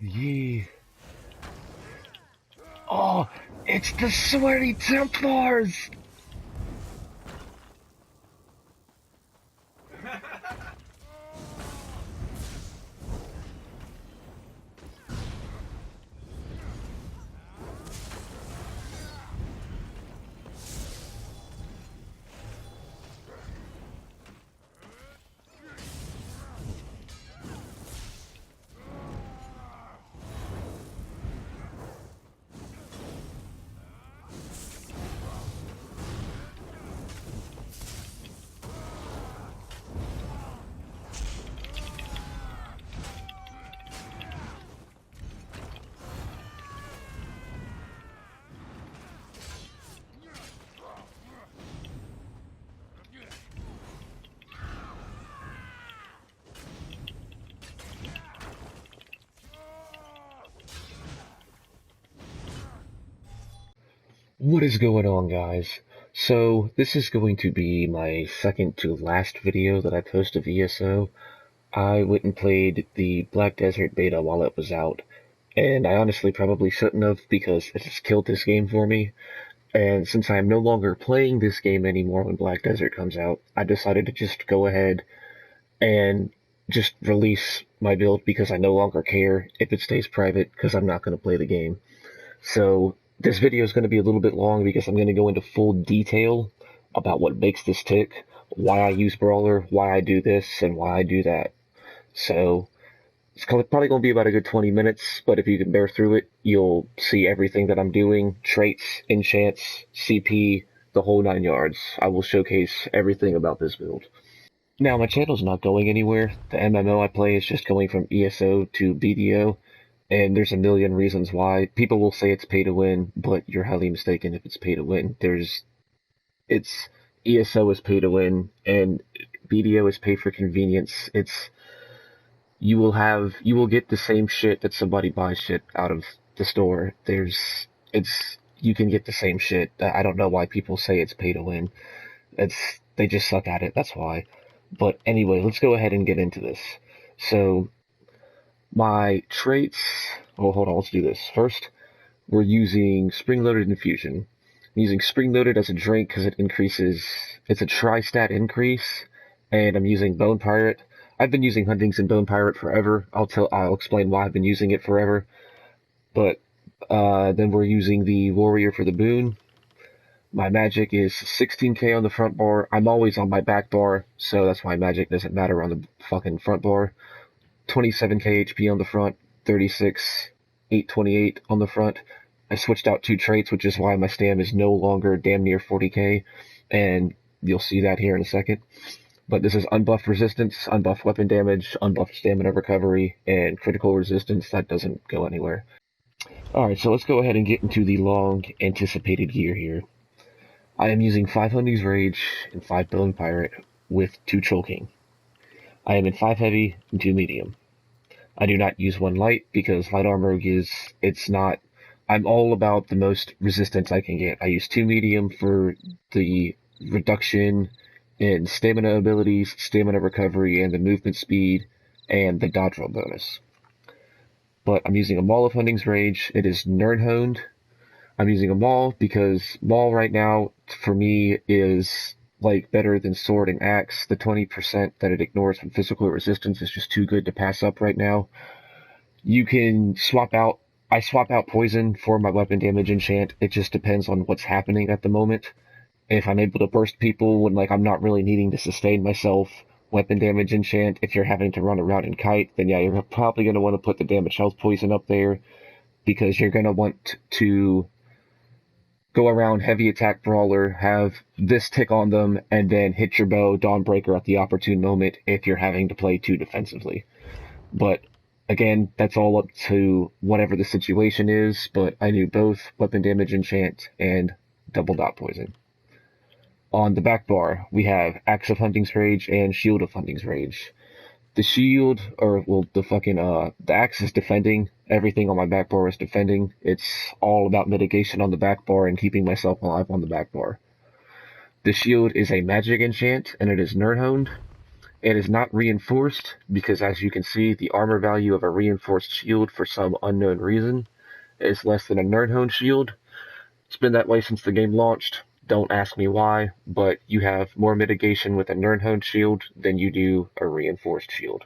Yee. Oh, it's the sweaty Templars! What is going on, guys? So, this is going to be my second to last video that I post of ESO. I went and played the Black Desert beta while it was out, and I honestly probably shouldn't have because it just killed this game for me. And since I am no longer playing this game anymore when Black Desert comes out, I decided to just go ahead and just release my build because I no longer care if it stays private because I'm not going to play the game. So this video is going to be a little bit long because I'm going to go into full detail about what makes this tick, why I use brawler, why I do this, and why I do that. So it's probably going to be about a good 20 minutes, but if you can bear through it, you'll see everything that I'm doing, traits, enchants, CP, the whole 9 yards. I will showcase everything about this build. Now, my channel's not going anywhere. The MMO I play is just going from ESO to BDO, and there's a million reasons why. People will say it's pay to win, but you're highly mistaken if it's pay to win. It's ESO is pay to win, and BDO is pay for convenience. You will get the same shit that somebody buys shit out of the store. You can get the same shit. I don't know why people say it's pay to win. They just suck at it, that's why. But anyway, let's go ahead and get into this. So, my traits... Oh, hold on, let's do this. First, we're using Spring-Loaded Infusion. I'm using Spring-Loaded as a drink because it's a tri-stat increase, and I'm using Bone Pirate. I've been using Hundings and Bone Pirate forever. I'll explain why I've been using it forever. But, then we're using the Warrior for the boon. My magic is 16k on the front bar. I'm always on my back bar, so that's why magic doesn't matter on the fucking front bar. 27k HP on the front, 36, 828 on the front. I switched out 2 traits, which is why my stam is no longer damn near 40k, and you'll see that here in a second. But this is unbuffed resistance, unbuffed weapon damage, unbuffed stamina recovery, and critical resistance. That doesn't go anywhere. Alright, so let's go ahead and get into the long anticipated gear here. I am using 5 Hundings Rage and 5 Bone Pirate with 2 Choking. I am in 5 Heavy and 2 Medium. I do not use 1 Light because Light Armor I'm all about the most resistance I can get. I use 2 Medium for the reduction in stamina abilities, stamina recovery, and the movement speed, and the dodge roll bonus. But I'm using a Maul of Hundings Rage. It is Nerdhoned. I'm using a Maul because Maul right now, for me, is like better than Sword and Axe. The 20% that it ignores from physical resistance is just too good to pass up right now. You can I swap out Poison for my weapon damage enchant. It just depends on what's happening at the moment. If I'm able to burst people when I'm not really needing to sustain myself, weapon damage enchant. If you're having to run around and kite, then yeah, you're probably going to want to put the damage health poison up there because you're going to want to go around heavy attack brawler, have this tick on them, and then hit your bow Dawnbreaker at the opportune moment if you're having to play too defensively. But again, that's all up to whatever the situation is, but I do both weapon damage enchant and double dot poison. On the back bar, we have Axe of Hunting's Rage and Shield of Hunting's Rage. The shield, the axe is defending. Everything on my back bar is defending. It's all about mitigation on the back bar and keeping myself alive on the back bar. The shield is a magic enchant, and it is Nerdhoned. It is not reinforced because, as you can see, the armor value of a reinforced shield for some unknown reason is less than a nerfed shield. It's been that way since the game launched. Don't ask me why, but you have more mitigation with a nerfed shield than you do a reinforced shield.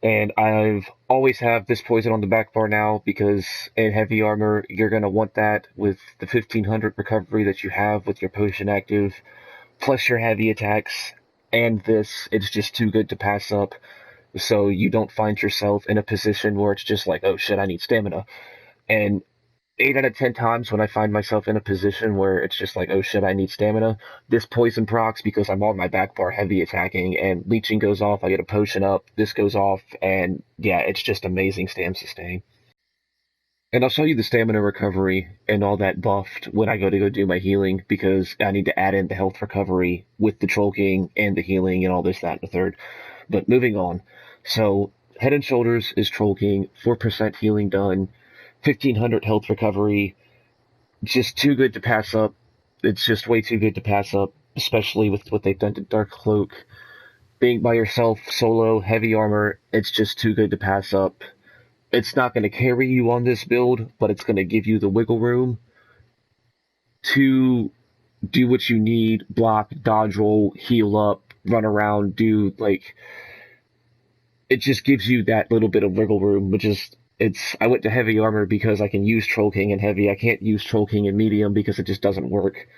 And I've always have this poison on the back bar now because in heavy armor, you're going to want that with the 1500 recovery that you have with your potion active, plus your heavy attacks, and this, it's just too good to pass up, so you don't find yourself in a position where it's just like, oh shit, I need stamina. And 8 out of 10 times when I find myself in a position where it's just like, oh shit, I need stamina, this poison procs because I'm on my back bar heavy attacking, and leeching goes off, I get a potion up, this goes off, and yeah, it's just amazing stam sustain. And I'll show you the stamina recovery and all that buffed when I go do my healing, because I need to add in the health recovery with the troll king and the healing and all this, that, and the third. But moving on. So, Head and Shoulders is troll king, 4% healing done, 1500 health recovery, just too good to pass up. It's just way too good to pass up, especially with what they've done to Dark Cloak. Being by yourself, solo, heavy armor, it's just too good to pass up. It's not going to carry you on this build, but it's going to give you the wiggle room to do what you need, block, dodge roll, heal up, run around, do, like, it just gives you that little bit of wiggle room, which is, I went to heavy armor because I can use Troll King in heavy. I can't use Troll King in medium because it just doesn't work.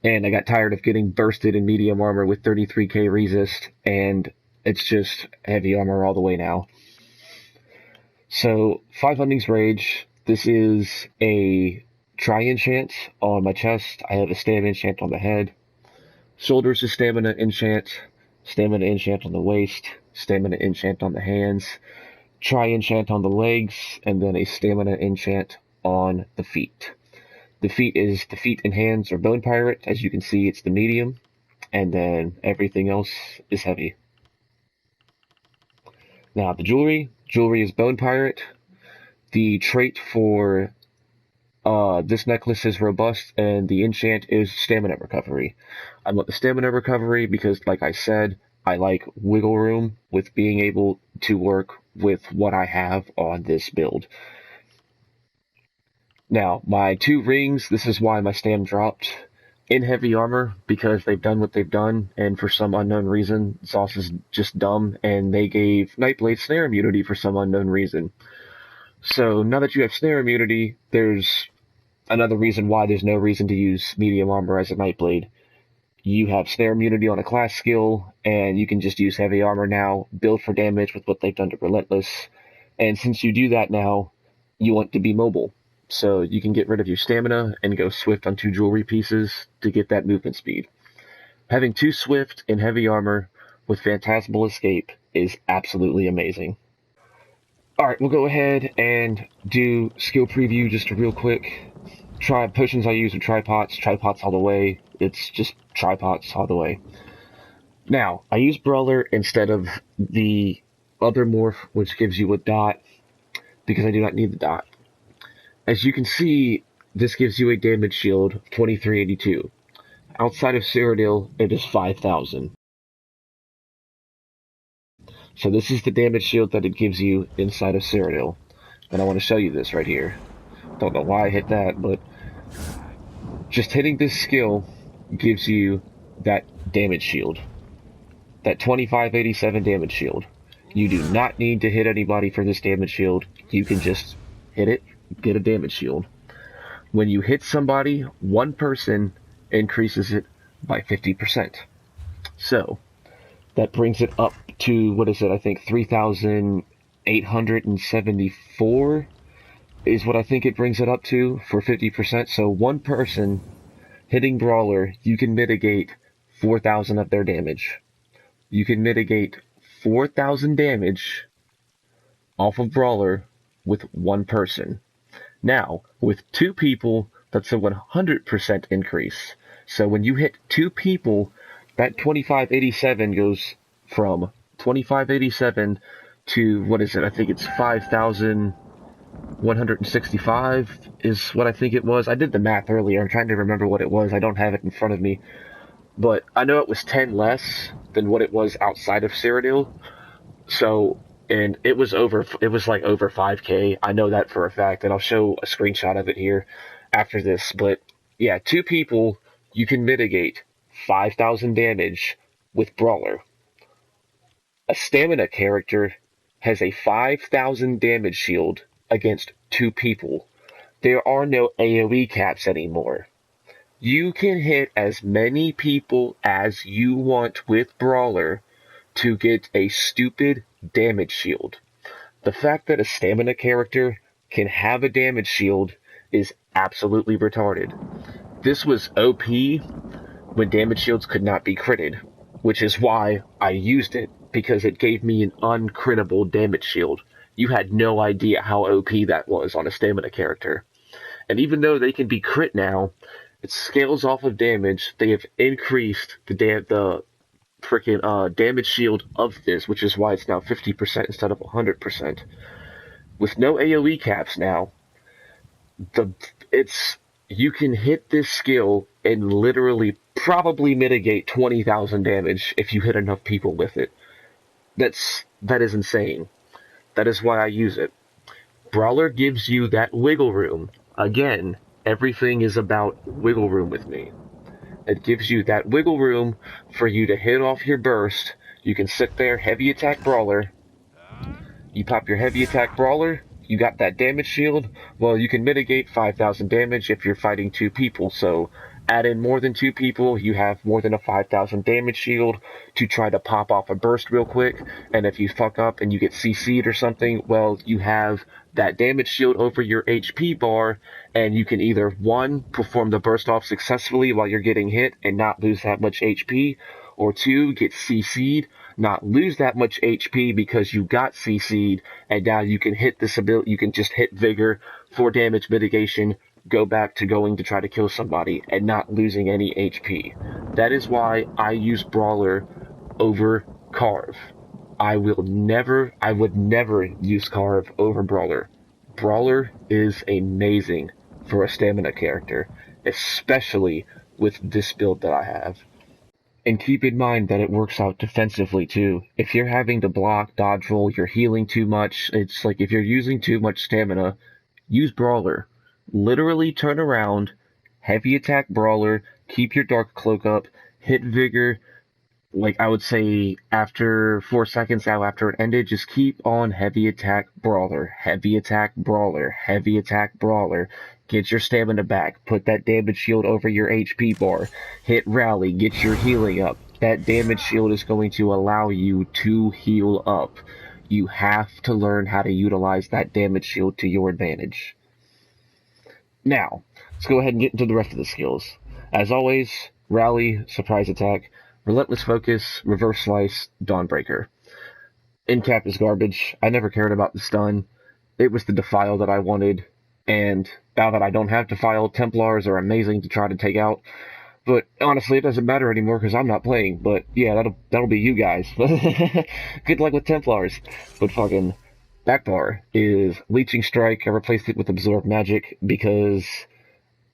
And I got tired of getting bursted in medium armor with 33k resist, and it's just heavy armor all the way now. So, 5 Hundings Rage. This is a tri-enchant on my chest. I have a stamina enchant on the head. Shoulders is stamina enchant on the waist, stamina enchant on the hands, tri-enchant on the legs, and then a stamina enchant on the feet. The feet is the feet and hands are Bone Pirate. As you can see, it's the medium, and then everything else is heavy. Now, the jewelry is Bone Pirate. The trait for this necklace is Robust, and the enchant is Stamina Recovery. I want the Stamina Recovery because, like I said, I like wiggle room with being able to work with what I have on this build. Now, my 2 rings, this is why my stam dropped in heavy armor, because they've done what they've done, and for some unknown reason, Sauce is just dumb, and they gave Nightblade snare immunity for some unknown reason. So, now that you have snare immunity, there's another reason why there's no reason to use medium armor as a Nightblade. You have snare immunity on a class skill, and you can just use heavy armor now, build for damage with what they've done to Relentless, and since you do that now, you want to be mobile. So you can get rid of your stamina and go swift on 2 jewelry pieces to get that movement speed. Having 2 swift in heavy armor with Phantasmal Escape is absolutely amazing. Alright, we'll go ahead and do skill preview just real quick. Potions I use are tripots all the way. It's just tripots all the way. Now, I use Brawler instead of the other morph, which gives you a dot, because I do not need the dot. As you can see, this gives you a damage shield of 2382. Outside of Cyrodiil, it is 5000. So this is the damage shield that it gives you inside of Cyrodiil. And I want to show you this right here. Don't know why I hit that, but just hitting this skill gives you that damage shield. That 2587 damage shield. You do not need to hit anybody for this damage shield. You can just hit it, get a damage shield. When you hit somebody, one person increases it by 50%. So, that brings it up to, what is it, I think 3,874 is what I think it brings it up to for 50%. So one person hitting Brawler, you can mitigate 4,000 of their damage. You can mitigate 4,000 damage off of Brawler with one person. Now, with 2 people, that's a 100% increase. So when you hit 2 people, that 2587 goes from 2587 to, what is it? I think it's 5,165 is what I think it was. I did the math earlier. I'm trying to remember what it was. I don't have it in front of me. but I know it was 10 less than what it was outside of Cyrodiil. So, and it was like over 5k. I know that for a fact, and I'll show a screenshot of it here after this. But yeah, 2 people, you can mitigate 5,000 damage with Brawler. A stamina character has a 5,000 damage shield against 2 people. There are no AoE caps anymore. You can hit as many people as you want with Brawler to get a stupid damage shield. The fact that a stamina character can have a damage shield is absolutely retarded. This was OP when damage shields could not be critted, which is why I used it, because it gave me an uncrittable damage shield. You had no idea how OP that was on a stamina character. And even though they can be crit now, it scales off of damage. They have increased the freaking damage shield of this, which is why it's now 50% instead of 100%. With no AoE caps now, you can hit this skill and literally probably mitigate 20,000 damage if you hit enough people with it. That is insane. That is why I use it. Brawler gives you that wiggle room. Again, everything is about wiggle room with me. It gives you that wiggle room for you to hit off your burst. You can sit there, heavy attack Brawler. You pop your heavy attack Brawler. You got that damage shield. Well, you can mitigate 5,000 damage if you're fighting 2 people. So add in more than 2 people, you have more than a 5,000 damage shield to try to pop off a burst real quick. And if you fuck up and you get CC'd or something, well, you have that damage shield over your HP bar, and you can either, 1, perform the burst off successfully while you're getting hit and not lose that much HP, or 2, get CC'd, not lose that much HP because you got CC'd, and now you can hit this ability, you can just hit Vigor for damage mitigation, go back to going to try to kill somebody, and not losing any HP. That is why I use Brawler over Carve. I would never use Carve over Brawler. Brawler is amazing for a stamina character, especially with this build that I have. And keep in mind that it works out defensively too. If you're having to block, dodge roll, you're healing too much, it's like if you're using too much stamina, use Brawler. Literally turn around, heavy attack Brawler, keep your Dark Cloak up, hit Vigor, like I would say after 4 seconds now after it ended, just keep on heavy attack Brawler, heavy attack Brawler, heavy attack Brawler. Get your stamina back, put that damage shield over your HP bar, hit rally, get your healing up. That damage shield is going to allow you to heal up. You have to learn how to utilize that damage shield to your advantage. Now, let's go ahead and get into the rest of the skills. As always, rally, surprise attack, relentless focus, reverse slice, dawnbreaker. Incap is garbage. I never cared about the stun. It was the defile that I wanted, and now that I don't have defile, Templars are amazing to try to take out. But honestly, it doesn't matter anymore because I'm not playing. But yeah, that'll be you guys. Good luck with Templars. But fucking backbar is Leeching Strike. I replaced it with Absorb Magic because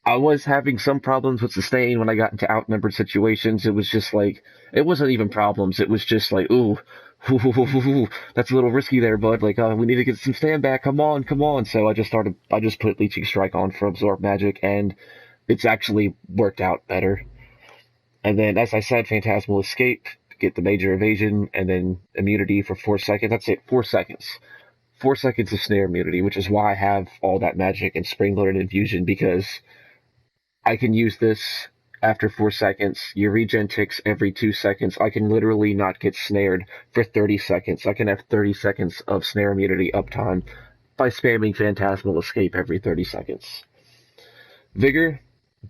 I was having some problems with sustain when I got into outnumbered situations. It was just like, it wasn't even problems. It was just like, ooh, that's a little risky there, bud. Like, we need to get some stand back. Come on. So I just put Leeching Strike on for Absorb Magic, and it's actually worked out better. And then, as I said, Phantasmal Escape, get the Major Evasion, and then immunity for 4 seconds. That's it, 4 seconds. 4 seconds of snare immunity, which is why I have all that magic and Spring-Loaded Infusion, because I can use this after 4 seconds. Your regen ticks every 2 seconds. I can literally not get snared for 30 seconds. I can have 30 seconds of snare immunity uptime by spamming Phantasmal Escape every 30 seconds. Vigor,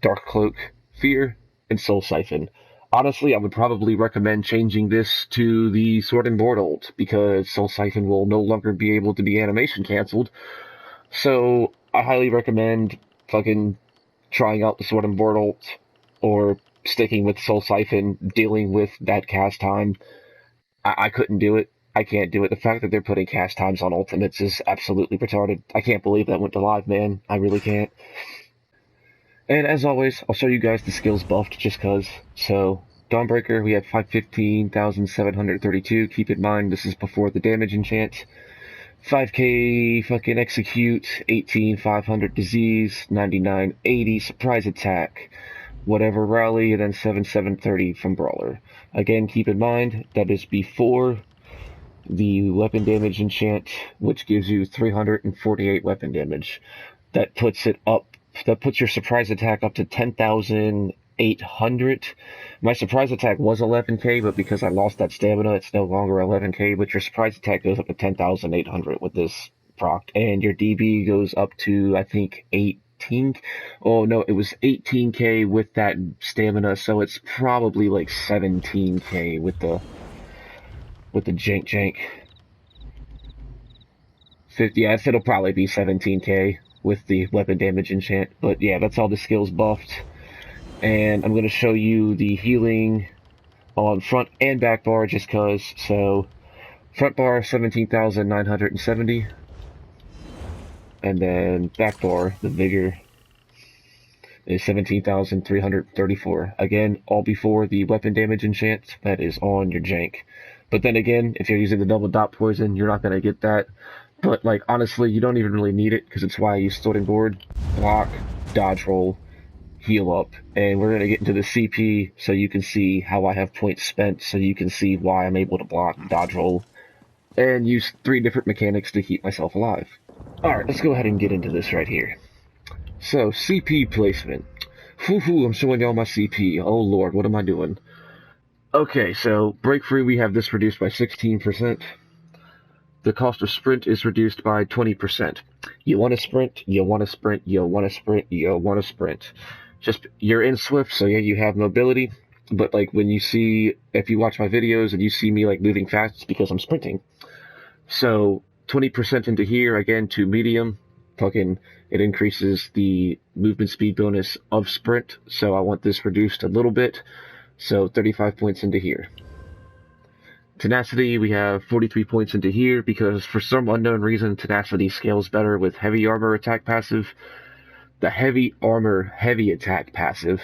Dark Cloak, Fear, and Soul Siphon. Honestly, I would probably recommend changing this to the Sword and Board ult, because Soul Siphon will no longer be able to be animation cancelled. So I highly recommend fucking trying out the Sword and Board ult, or sticking with Soul Siphon, dealing with that cast time. I couldn't do it. I can't do it. The fact that they're putting cast times on ultimates is absolutely retarded. I can't believe that went to live, man. I really can't. And as always, I'll show you guys the skills buffed just cause. So, Dawnbreaker, we have 515,732. Keep in mind, this is before the damage enchant. 5k fucking execute, 18,500 disease, 9980 surprise attack, whatever rally, and then 7,730 from brawler. Again, keep in mind, that is before the weapon damage enchant, which gives you 348 weapon damage. That puts it up, that puts your surprise attack up to 10,800. My surprise attack was 11k, but because I lost that stamina, it's no longer 11k, but your surprise attack goes up to 10,800 with this proc, and your DB goes up to, I think, 18. Oh no, it was 18k with that stamina, so it's probably like 17k with the jank. 50, yeah, it'll probably be 17k with the weapon damage enchant, but yeah, that's all the skills buffed. And I'm going to show you the healing on front and back bar just cause. So front bar 17,970, and then back bar, the vigor, is 17,334. Again, all before the weapon damage enchant that is on your jank. But then again, if you're using the double dot poison, you're not going to get that. But, like, honestly, you don't even really need it, because it's why I use sorting board, block, dodge roll, heal up. And we're going to get into the CP so you can see how I have points spent, so you can see why I'm able to block, dodge roll, and use 3 different mechanics to keep myself alive. Alright, let's go ahead and get into this right here. So, CP placement. Whoo-hoo, I'm showing y'all my CP. Oh lord, what am I doing? Okay, so, break free, we have this reduced by 16%. The cost of sprint is reduced by 20%. You want to sprint, you want to sprint, you want to sprint, you want to sprint. Just, you're in Swift, so yeah, you have mobility, but like when you see, if you watch my videos and you see me like moving fast, it's because I'm sprinting. So, 20% into here, again, to medium, fucking, it increases the movement speed bonus of sprint, so I want this reduced a little bit. So 35 points into here. Tenacity, we have 43 points into here because for some unknown reason, Tenacity scales better with heavy armor attack passive, the heavy armor heavy attack passive,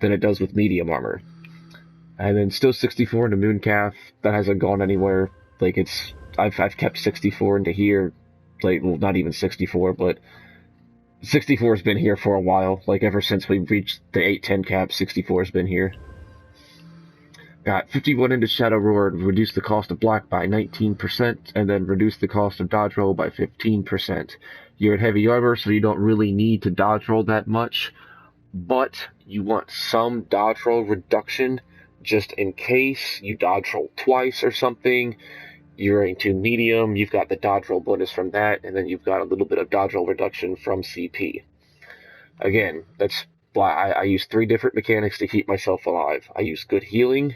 than it does with medium armor. And then still 64 into Mooncalf, that hasn't gone anywhere. Like I've kept 64 into here, like, well, not even 64, but 64 has been here for a while. Like ever since we reached the 810 cap, 64 has been here. Got 51 into Shadow Roar, reduce the cost of block by 19%, and then reduce the cost of dodge roll by 15%. You're in heavy armor, so you don't really need to dodge roll that much, but you want some dodge roll reduction, just in case you dodge roll twice or something. You're into medium, you've got the dodge roll bonus from that, and then you've got a little bit of dodge roll reduction from CP. Again, that's why I use 3 different mechanics to keep myself alive. I use good healing,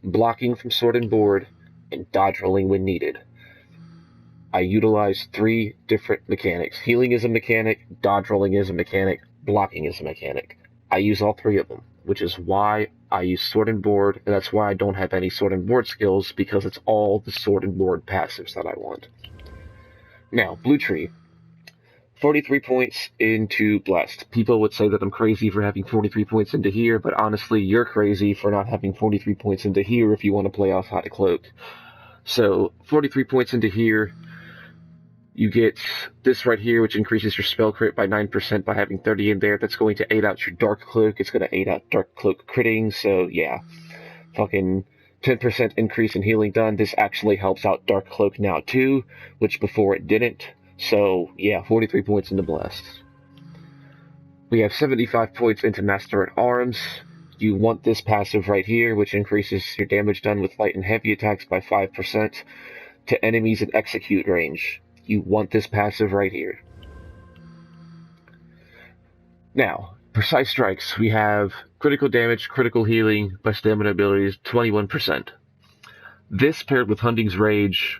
blocking from sword and board, and dodge rolling when needed. I utilize 3 different mechanics. Healing is a mechanic, dodge rolling is a mechanic, blocking is a mechanic. I use all 3 of them, which is why I use sword and board, and that's why I don't have any sword and board skills, because it's all the sword and board passives that I want. Now, Blue Tree. 43 points into Blessed. People would say that I'm crazy for having 43 points into here, but honestly, you're crazy for not having 43 points into here if you want to play off Hot Cloak. So, 43 points into here, you get this right here, which increases your spell crit by 9% by having 30 in there. That's going to aid out your Dark Cloak. It's going to aid out Dark Cloak critting, so yeah. Fucking 10% increase in healing done. This actually helps out Dark Cloak now too, which before it didn't. So, yeah, 43 points into Blessed. We have 75 points into Master at Arms. You want this passive right here, which increases your damage done with light and heavy attacks by 5% to enemies in execute range. You want this passive right here. Now, Precise Strikes. We have critical damage, critical healing by stamina abilities, 21%. This paired with Hundings Rage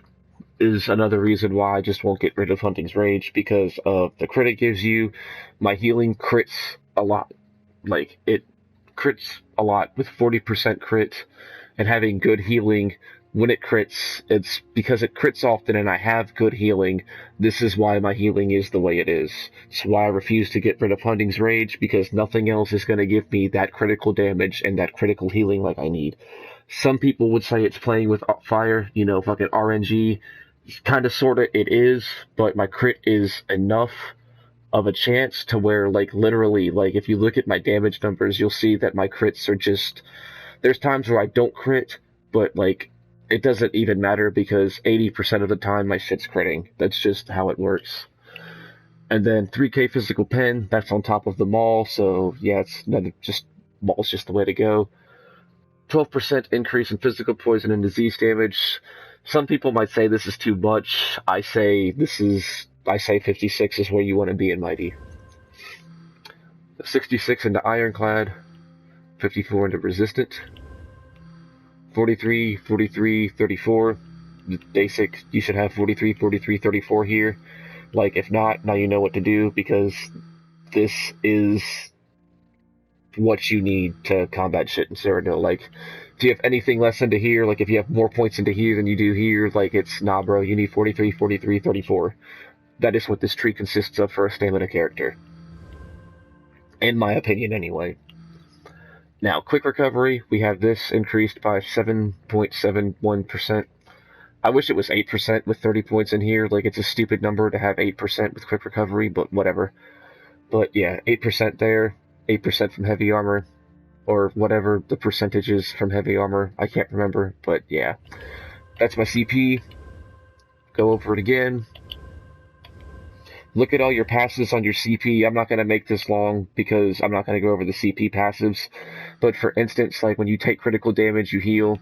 is another reason why I just won't get rid of Hunting's Rage, because of the crit it gives you. My healing crits a lot. Like, it crits a lot with 40% crit, and having good healing when it crits, it's because it crits often and I have good healing. This is why my healing is the way it is. It's why I refuse to get rid of Hunding's Rage, because nothing else is going to give me that critical damage and that critical healing like I need. Some people would say it's playing with fire, you know, fucking RNG. Kind of, sort of, it is, but my crit is enough of a chance to where, like, literally, like, if you look at my damage numbers, you'll see that my crits are just... There's times where I don't crit, but, like, it doesn't even matter because 80% of the time my shit's critting. That's just how it works. And then 3k physical pen, that's on top of the maul, so yeah, maul's just the way to go. 12% increase in physical poison and disease damage. Some people might say this is too much. I say 56 is where you want to be in Mighty. 66 into Ironclad, 54 into Resistant, 43, 43, 34. Basic, you should have 43, 43, 34 here. Like, if not, now you know what to do, because this is what you need to combat shit in Cyrodiil. Like, if you have anything less into here, like if you have more points into here than you do here, like, it's, nah bro, you need 43, 43, 34. That is what this tree consists of for a stamina character. In my opinion, anyway. Now, quick recovery, we have this increased by 7.71%. I wish it was 8% with 30 points in here. Like, it's a stupid number to have 8% with quick recovery, but whatever. But yeah, 8% there, 8% from heavy armor, or whatever the percentage is from heavy armor. I can't remember, but yeah. That's my CP. Go over it again. Look at all your passives on your CP. I'm not going to make this long because I'm not going to go over the CP passives. But for instance, like when you take critical damage, you heal.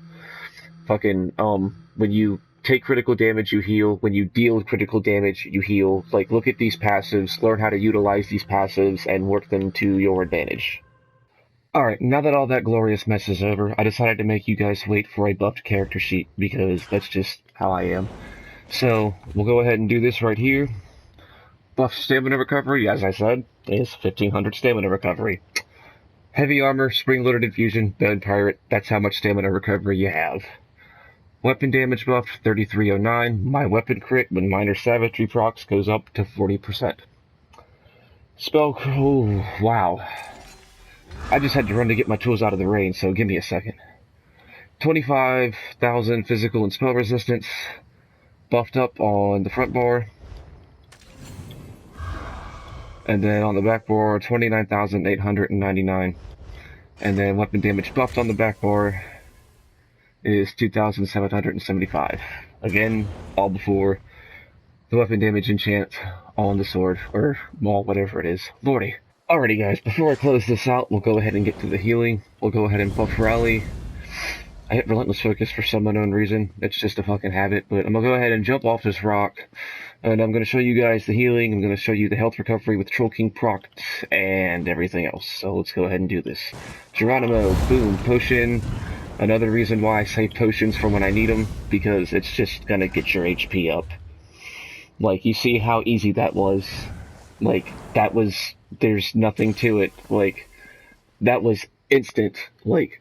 When you take critical damage, you heal. When you deal critical damage, you heal. Like, look at these passives, learn how to utilize these passives, and work them to your advantage. Alright, now that all that glorious mess is over, I decided to make you guys wait for a buffed character sheet, because that's just how I am. So, we'll go ahead and do this right here. Buffed stamina recovery, as I said, is 1500 stamina recovery. Heavy armor, spring-loaded infusion, bed pirate, that's how much stamina recovery you have. Weapon damage buff, 3309. My weapon crit when minor savagery procs goes up to 40%. Spell, oh, wow. I just had to run to get my tools out of the rain, so give me a second. 25,000 physical and spell resistance, buffed up on the front bar. And then on the back bar, 29,899. And then weapon damage buffed on the back bar is 2,775. Again, all before the weapon damage enchant on the sword, or maul, whatever it is. Lordy. Alrighty guys, before I close this out, we'll go ahead and get to the healing. We'll go ahead and buff Rally. I hit Relentless Focus for some unknown reason. It's just a fucking habit, but I'm gonna go ahead and jump off this rock, and I'm gonna show you guys the healing. I'm gonna show you the health recovery with Troll King proc and everything else. So let's go ahead and do this. Geronimo, boom, potion. Another reason why I save potions for when I need them, because it's just gonna get your HP up. Like, you see how easy that was? Like, that was, there's nothing to it. Like, that was instant. Like,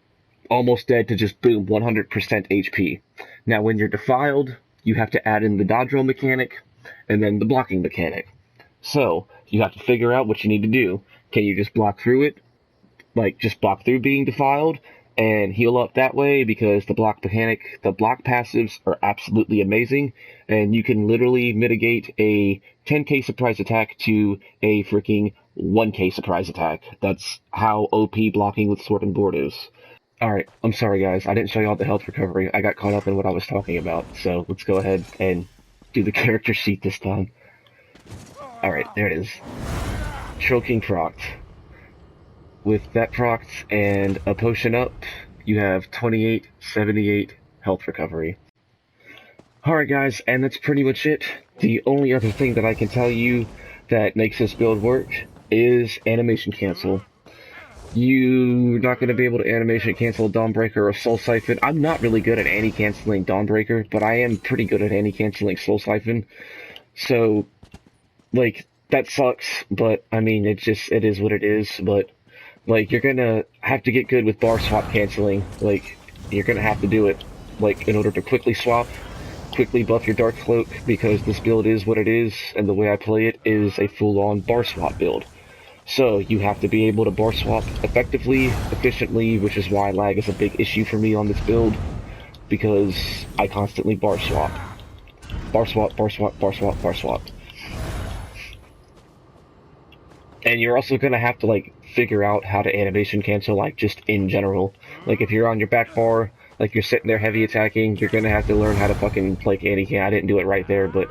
almost dead to just boom, 100% HP. Now, when you're defiled, you have to add in the dodge roll mechanic, and then the blocking mechanic. So, you have to figure out what you need to do. Can you just block through it? Like, just block through being defiled, and heal up that way, because the block passives are absolutely amazing, and you can literally mitigate a 10k surprise attack to a freaking 1k surprise attack. That's how OP blocking with sword and board is. Alright, I'm sorry guys, I didn't show you all the health recovery. I got caught up in what I was talking about, so let's go ahead and do the character sheet this time. Alright, there it is. Troll King proc. With that proc and a potion up, you have 2878 health recovery. Alright guys, and that's pretty much it. The only other thing that I can tell you that makes this build work is animation cancel. You're not going to be able to animation cancel Dawnbreaker or Soul Siphon. I'm not really good at anti-canceling Dawnbreaker, but I am pretty good at anti-canceling Soul Siphon. So, like, that sucks, but, I mean, it is what it is, but, like, you're gonna have to get good with bar swap canceling. Like, you're gonna have to do it. like in order to quickly swap, quickly buff your Dark Cloak, because this build is what it is, and the way I play it is a full-on bar swap build. So you have to be able to bar swap effectively, efficiently, which is why lag is a big issue for me on this build, because I constantly bar swap. Bar swap, bar swap, bar swap, bar swap. And you're also gonna have to like figure out how to animation cancel, like just in general. Like if you're on your back bar, like you're sitting there heavy attacking, you're gonna have to learn how to fucking like anti-can. I didn't do it right there, but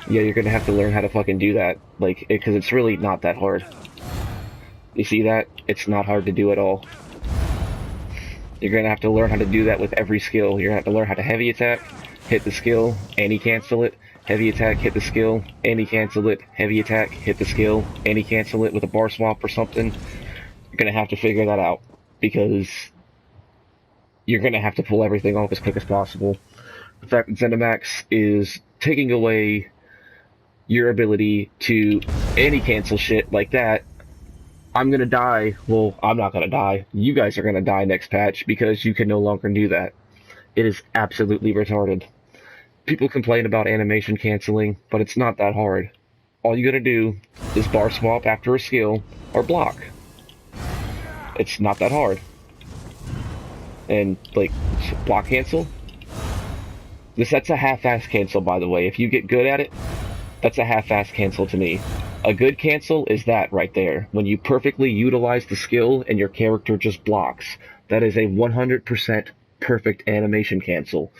yeah, you're gonna have to learn how to fucking do that. Like, because it's really not that hard. You see that? It's not hard to do at all. You're gonna have to learn how to do that with every skill. You're gonna have to learn how to heavy attack, hit the skill, anti-cancel it, heavy attack, hit the skill, anti-cancel it, heavy attack, hit the skill, anti-cancel it with a bar swap or something. You're gonna have to figure that out, because you're gonna have to pull everything off as quick as possible. The fact that ZeniMax is taking away your ability to anti-cancel shit like that, I'm gonna die. Well, I'm not gonna die. You guys are gonna die next patch, because you can no longer do that. It is absolutely retarded. People complain about animation canceling, but it's not that hard. All you gotta do is bar swap after a skill, or block. It's not that hard. And, like, block cancel? That's a half-ass cancel, by the way. If you get good at it, that's a half-ass cancel to me. A good cancel is that right there. When you perfectly utilize the skill and your character just blocks. That is a 100% perfect animation cancel.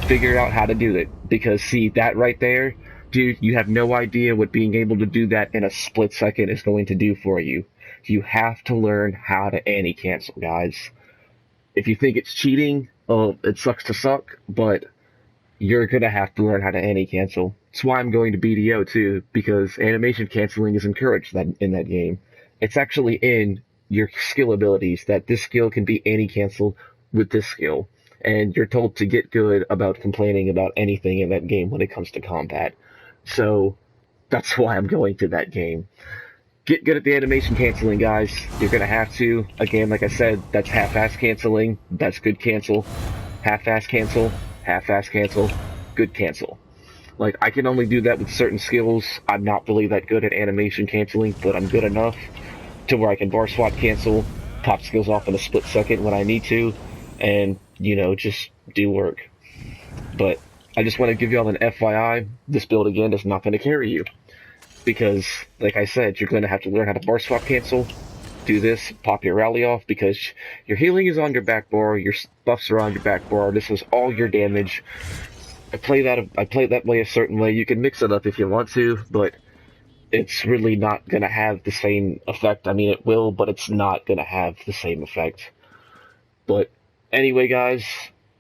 Figure out how to do it. Because, see, that right there, dude, you have no idea what being able to do that in a split second is going to do for you. You have to learn how to anti-cancel, guys. If you think it's cheating, it sucks to suck, but you're gonna have to learn how to anti-cancel. That's why I'm going to BDO too, because animation canceling is encouraged in that game. It's actually in your skill abilities that this skill can be anti-canceled with this skill. And you're told to get good about complaining about anything in that game when it comes to combat. So that's why I'm going to that game. Get good at the animation canceling, guys. You're gonna have to. Again, like I said, that's half-ass canceling. That's good cancel. Half-ass cancel. Half-ass cancel. Good cancel. Like, I can only do that with certain skills. I'm not really that good at animation canceling, but I'm good enough to where I can bar swap cancel, pop skills off in a split second when I need to, and, you know, just do work. But I just want to give y'all an FYI. This build, again, is not going to carry you. Because, like I said, you're going to have to learn how to bar swap cancel, do this, pop your rally off, because your healing is on your back bar, your buffs are on your back bar, this is all your damage. I play that way a certain way. You can mix it up if you want to, but it's really not going to have the same effect. I mean, it will, but it's not going to have the same effect. But anyway, guys,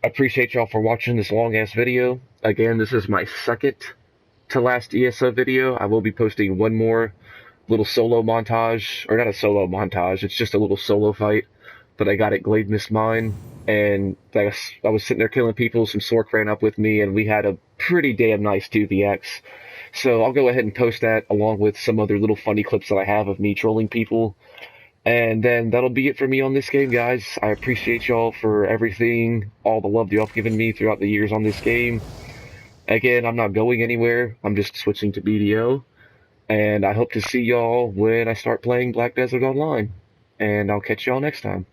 I appreciate y'all for watching this long-ass video. Again, this is my second to last ESO video. I will be posting one more little solo montage, or not a solo montage, it's just a little solo fight, but I got at Glade Mist Mine, and I was sitting there killing people, some Sork ran up with me, and we had a pretty damn nice 2vx. So I'll go ahead and post that, along with some other little funny clips that I have of me trolling people. And then that'll be it for me on this game, guys. I appreciate y'all for everything, all the love y'all have given me throughout the years on this game. Again, I'm not going anywhere. I'm just switching to BDO. And I hope to see y'all when I start playing Black Desert Online. And I'll catch y'all next time.